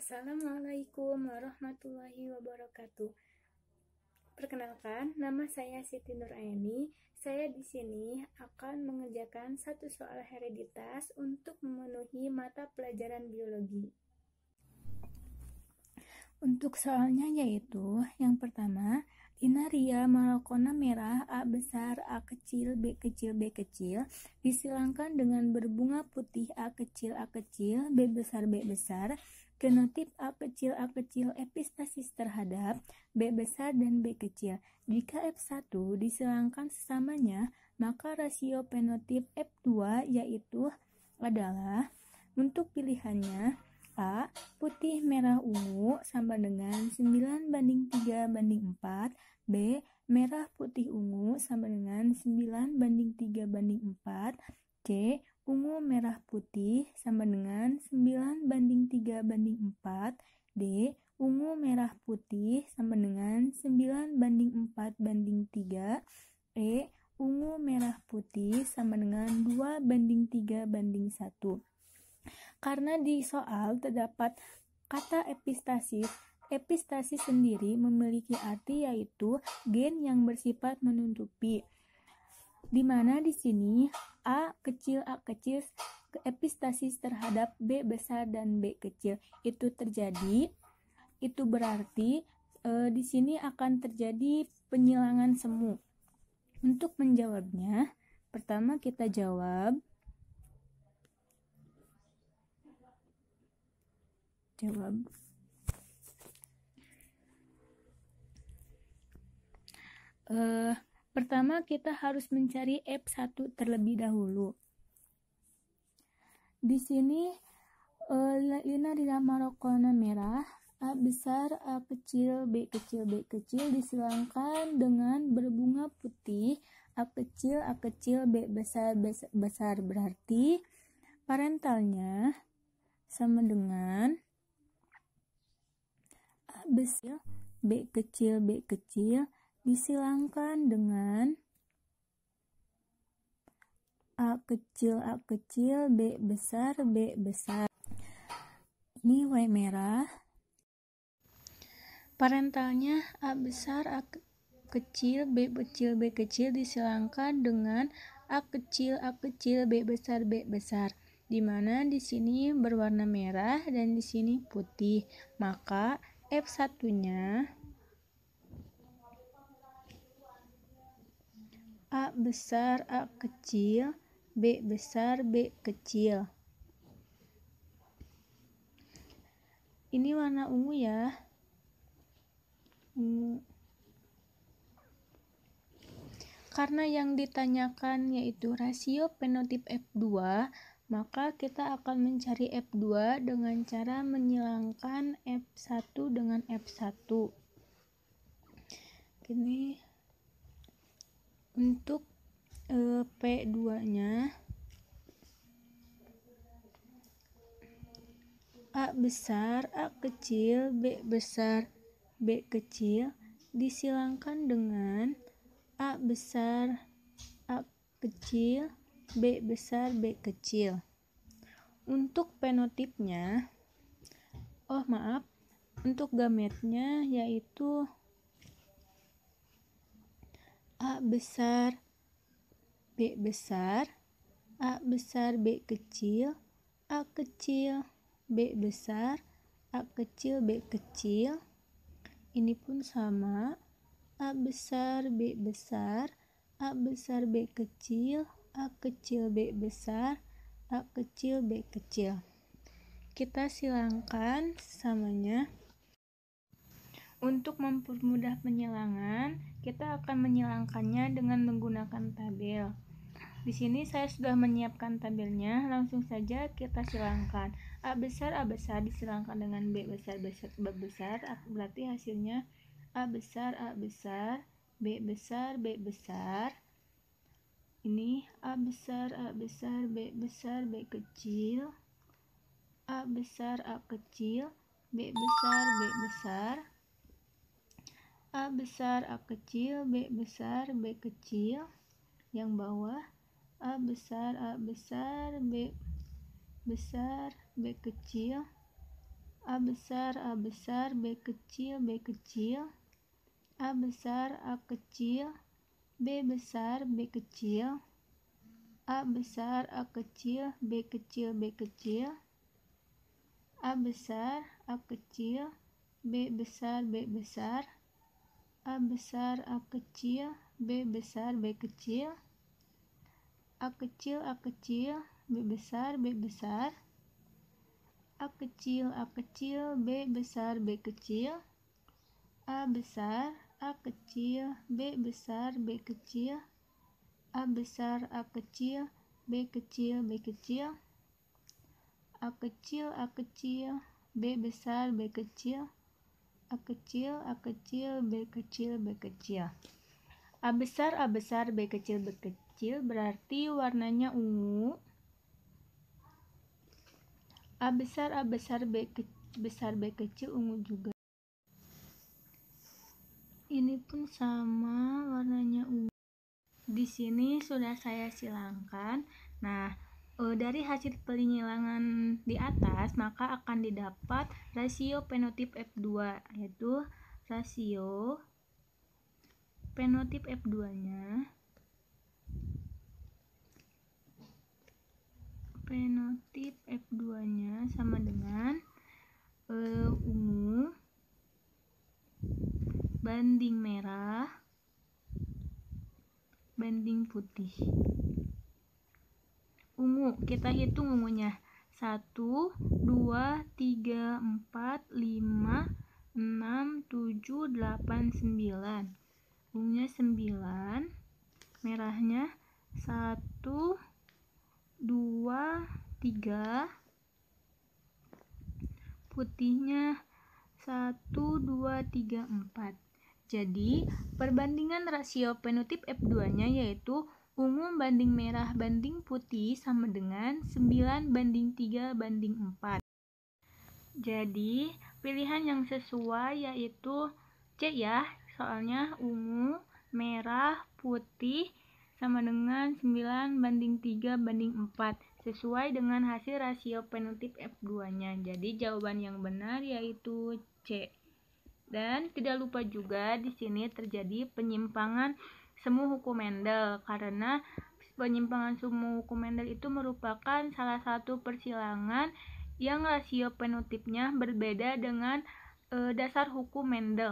Assalamualaikum warahmatullahi wabarakatuh. Perkenalkan, nama saya Siti Nuraini. Saya di sini akan mengerjakan satu soal hereditas untuk memenuhi mata pelajaran biologi. Untuk soalnya yaitu yang pertama, Linaria marokona merah A besar, A kecil, B kecil, B kecil disilangkan dengan berbunga putih A kecil, A kecil, B besar, B besar. Genotip A kecil, A kecil epistasis terhadap B besar dan B kecil. Jika F1 disilangkan sesamanya, maka rasio fenotip F2 yaitu adalah untuk pilihannya A. Putih merah ungu sama dengan 9:3:4. B. Merah putih ungu sama dengan 9:3:4. C. Ungu merah putih sama dengan 9:3:4. D. Ungu merah putih sama dengan 9:4:3. E. Ungu merah putih sama dengan 2:3:1. Karena di soal terdapat kata epistasis, epistasis sendiri memiliki arti yaitu gen yang bersifat menutupi. Di mana di sini A kecil epistasis terhadap B besar dan B kecil itu terjadi, itu berarti di sini akan terjadi penyilangan semu. Untuk menjawabnya, pertama kita jawab pertama kita harus mencari F1 terlebih dahulu. Di sini Linaria marokona merah A besar, A kecil, B kecil, B kecil disilangkan dengan berbunga putih A kecil, B besar, B besar, berarti parentalnya sama dengan A besar, B kecil, B kecil disilangkan dengan A kecil, B besar, B besar. Ini Y merah. Parentalnya A besar, A kecil, B kecil, B kecil disilangkan dengan A kecil, B besar, B besar. Di mana di sini berwarna merah dan di sini putih. Maka F1-nya A besar, A kecil, B besar, B kecil. Ini warna ungu ya. Karena yang ditanyakan yaitu rasio fenotip F2, maka kita akan mencari F2 dengan cara menyilangkan F1 dengan F1. Ini untuk P2-nya A besar, A kecil, B besar, B kecil disilangkan dengan A besar, A kecil, B besar, B kecil. Untuk fenotipnya, untuk gametnya yaitu A besar, B besar, A besar, B kecil, A kecil, B besar, A kecil, B kecil. Ini pun sama, A besar, B besar, A besar, B kecil, A kecil, B besar, A kecil, B kecil. Kita silangkan sesamanya. Untuk mempermudah penyilangan, kita akan menyilangkannya dengan menggunakan tabel. Di sini saya sudah menyiapkan tabelnya, langsung saja kita silangkan. A besar disilangkan dengan B besar, B besar, berarti hasilnya A besar, B besar, B besar. Ini A besar, B besar, B kecil, A besar, A kecil, B besar, B besar, A besar, A kecil, B besar, B kecil. Yang bawah A besar, B besar, B kecil, A besar, B kecil, A besar, A kecil, B besar, B kecil, A besar, A kecil, B kecil, A besar, A kecil, B besar, A besar, A kecil, B besar, A kecil, B besar, A kecil, B besar, A besar, A kecil, B besar, A besar, A kecil, B kecil, A kecil, B besar, A kecil, B kecil. A besar, B kecil, berarti warnanya ungu. A besar, B kecil, ungu juga. Ini pun sama, warnanya ungu. Di sini sudah saya silangkan. Nah, dari hasil penyilangan di atas, maka akan didapat rasio fenotip F2, yaitu rasio fenotip F2-nya sama dengan ungu banding merah banding putih. Ungu, kita hitung ungunya. 1, 2, 3, 4, 5, 6, 7, 8, 9. Ungunya 9, merahnya 1, 2, 3, putihnya 1, 2, 3, 4. Jadi, perbandingan rasio fenotip F2-nya yaitu ungu banding merah banding putih sama dengan 9:3:4. Jadi, pilihan yang sesuai yaitu C ya, soalnya ungu, merah, putih sama dengan 9:3:4 sesuai dengan hasil rasio fenotip F2-nya. Jadi jawaban yang benar yaitu C. Dan tidak lupa juga di sini terjadi penyimpangan semu hukum Mendel, karena penyimpangan semu hukum Mendel itu merupakan salah satu persilangan yang rasio fenotipnya berbeda dengan dasar hukum Mendel.